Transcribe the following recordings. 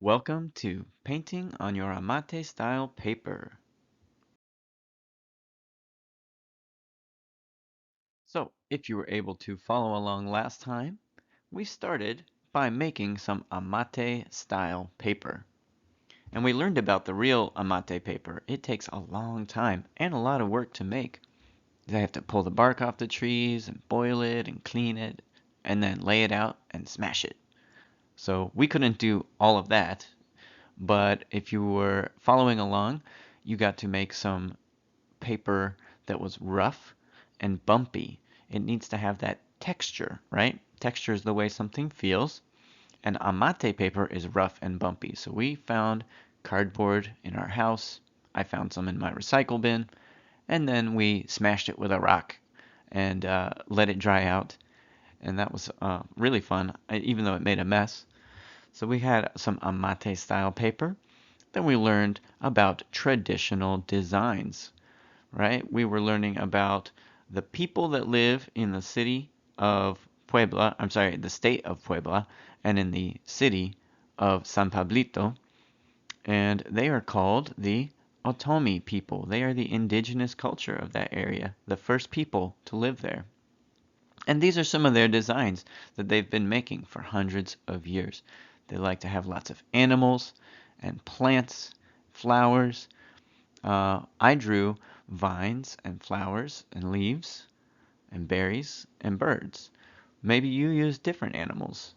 Welcome to Painting on Your Amate Style Paper. So, if you were able to follow along last time, we started by making some Amate style paper. And we learned about the real Amate paper. It takes a long time and a lot of work to make. They have to pull the bark off the trees and boil it and clean it and then lay it out and smash it. So we couldn't do all of that, but if you were following along, you got to make some paper that was rough and bumpy. It needs to have that texture, right? Texture is the way something feels. And Amate paper is rough and bumpy. So we found cardboard in our house. I found some in my recycle bin. And then we smashed it with a rock and let it dry out. And that was really fun, even though it made a mess. So we had some Amate style paper. Then we learned about traditional designs, right? We were learning about the people that live in the city of Puebla, I'm sorry, the state of Puebla, and in the city of San Pablito, and they are called the Otomi people. They are the indigenous culture of that area, the first people to live there. And these are some of their designs that they've been making for hundreds of years. They like to have lots of animals and plants, flowers. I drew vines and flowers and leaves and berries and birds. Maybe you use different animals.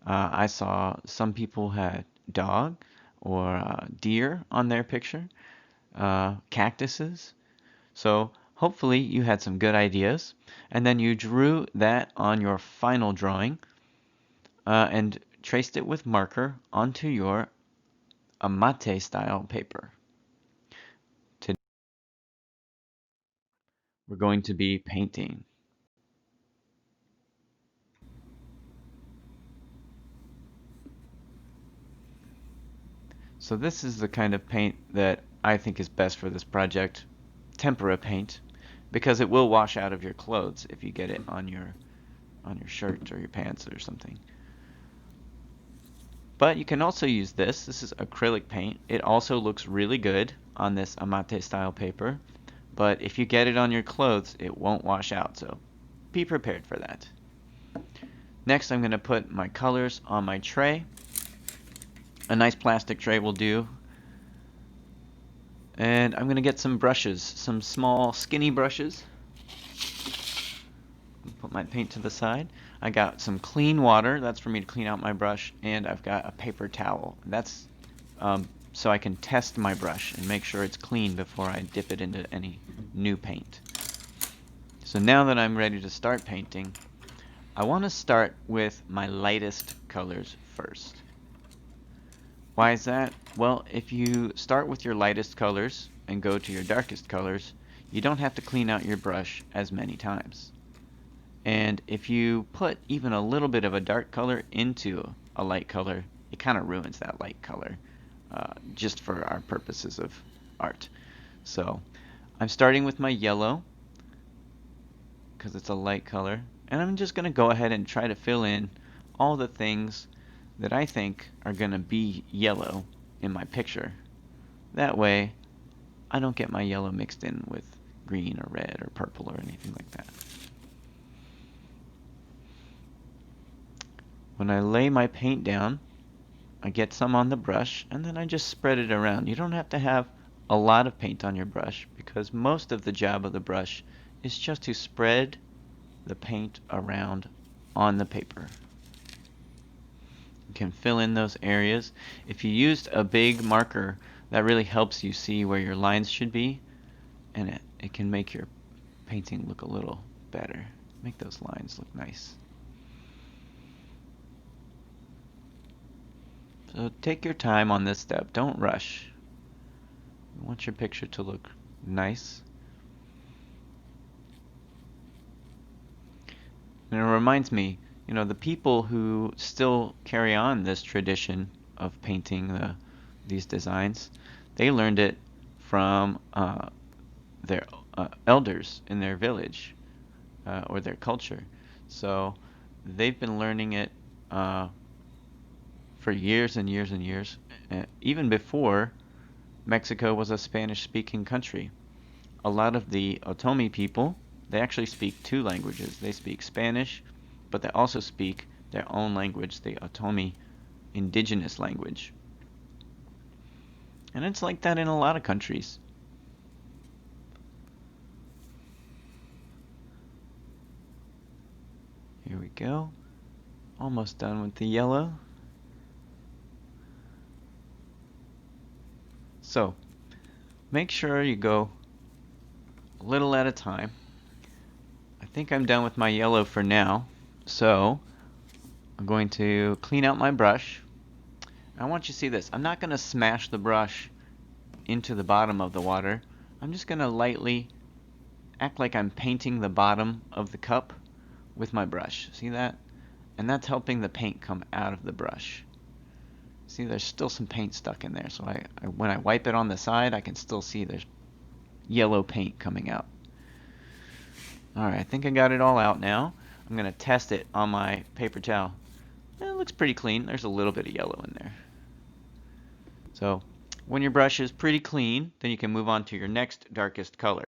I saw some people had dog or deer on their picture, cactuses. So hopefully you had some good ideas, and then you drew that on your final drawing and traced it with marker onto your Amate style paper. Today we're going to be painting. So this is the kind of paint that I think is best for this project, tempera paint, because it will wash out of your clothes if you get it on your shirt or your pants or something. But you can also use this. This is acrylic paint. It also looks really good on this Amate style paper, but if you get it on your clothes, it won't wash out, so be prepared for that. Next, I'm going to put my colors on my tray. A nice plastic tray will do. And I'm going to get some brushes, some small skinny brushes. Put my paint to the side. I got some clean water, that's for me to clean out my brush, and I've got a paper towel. That's so I can test my brush and make sure it's clean before I dip it into any new paint. So now that I'm ready to start painting, I want to start with my lightest colors first. Why is that? Well, if you start with your lightest colors and go to your darkest colors, you don't have to clean out your brush as many times. And if you put even a little bit of a dark color into a light color, it kind of ruins that light color, just for our purposes of art. So I'm starting with my yellow because it's a light color, and I'm just going to go ahead and try to fill in all the things that I think are going to be yellow in my picture. That way, I don't get my yellow mixed in with green or red or purple or anything like that. When I lay my paint down, I get some on the brush, and then I just spread it around. You don't have to have a lot of paint on your brush, because most of the job of the brush is just to spread the paint around on the paper. You can fill in those areas. If you used a big marker, that really helps you see where your lines should be, and it can make your painting look a little better. Make those lines look nice. So take your time on this step. Don't rush. You want your picture to look nice. And it reminds me, the people who still carry on this tradition of painting these designs, they learned it from their elders in their village or their culture. So they've been learning it for years and years and years, even before Mexico was a Spanish-speaking country. A lot of the Otomi people, they actually speak two languages. They speak Spanish, but they also speak their own language, the Otomi indigenous language. And it's like that in a lot of countries. Here we go. Almost done with the yellow. So, make sure you go a little at a time. I think I'm done with my yellow for now. So, I'm going to clean out my brush. I want you to see this. I'm not going to smash the brush into the bottom of the water. I'm just going to lightly act like I'm painting the bottom of the cup with my brush. See that? And that's helping the paint come out of the brush. See, there's still some paint stuck in there. So when I wipe it on the side, I can still see there's yellow paint coming out. Alright, I think I got it all out now. I'm going to test it on my paper towel. It looks pretty clean. There's a little bit of yellow in there. So, when your brush is pretty clean, then you can move on to your next darkest color.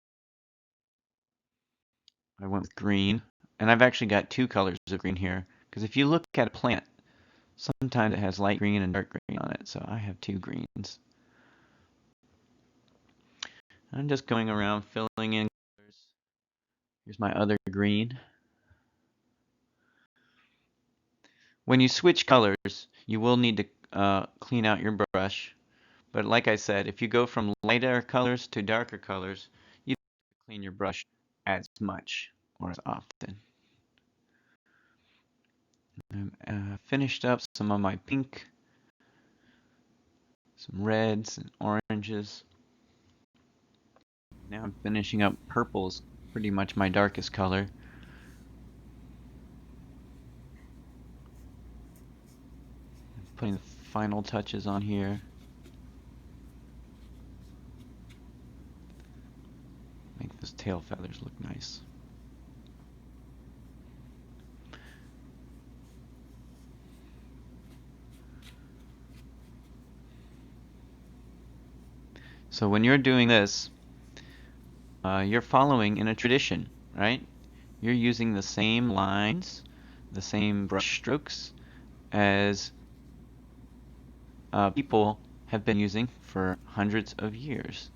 I went with green, and I've actually got two colors of green here, because if you look at a plant, sometimes it has light green and dark green on it, so I have two greens. I'm just going around filling in colors. Here's my other green. When you switch colors, you will need to clean out your brush. But like I said, if you go from lighter colors to darker colors, you don't have to clean your brush as much or as often. I finished up some of my pink, some reds and oranges. Now I'm finishing up purples, pretty much my darkest color. Putting the final touches on here. Make those tail feathers look nice. So when you're doing this, you're following in a tradition, right? You're using the same lines, the same brush strokes as people have been using for hundreds of years.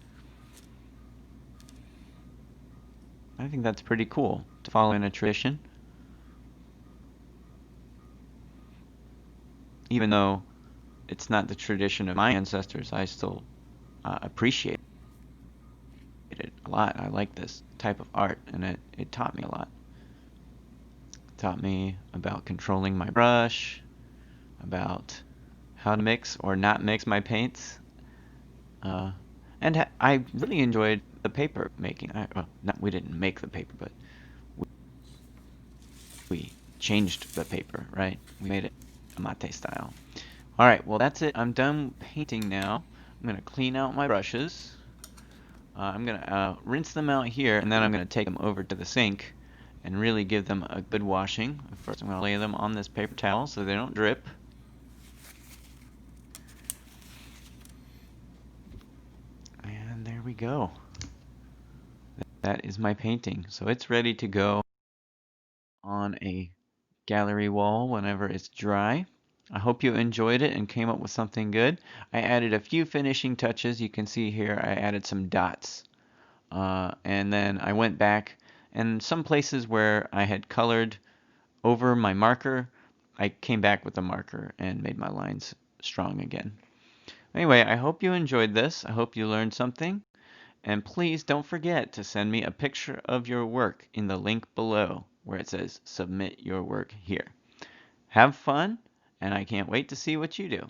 I think that's pretty cool to follow in a tradition. Even though it's not the tradition of my ancestors, I still appreciate it a lot. I like this type of art, and it taught me a lot. It taught me about controlling my brush, about how to mix or not mix my paints. And I really enjoyed the paper making. We didn't make the paper, but we changed the paper, right? We made it Amate style. Alright, well that's it. I'm done painting now. I'm going to clean out my brushes. I'm going to rinse them out here, and then I'm going to take them over to the sink and really give them a good washing. First I'm going to lay them on this paper towel so they don't drip. And there we go. That is my painting. So it's ready to go on a gallery wall whenever it's dry. I hope you enjoyed it and came up with something good. I added a few finishing touches. You can see here I added some dots. And then I went back, and some places where I had colored over my marker, I came back with the marker and made my lines strong again. Anyway, I hope you enjoyed this. I hope you learned something. And please don't forget to send me a picture of your work in the link below where it says submit your work here. Have fun, and I can't wait to see what you do.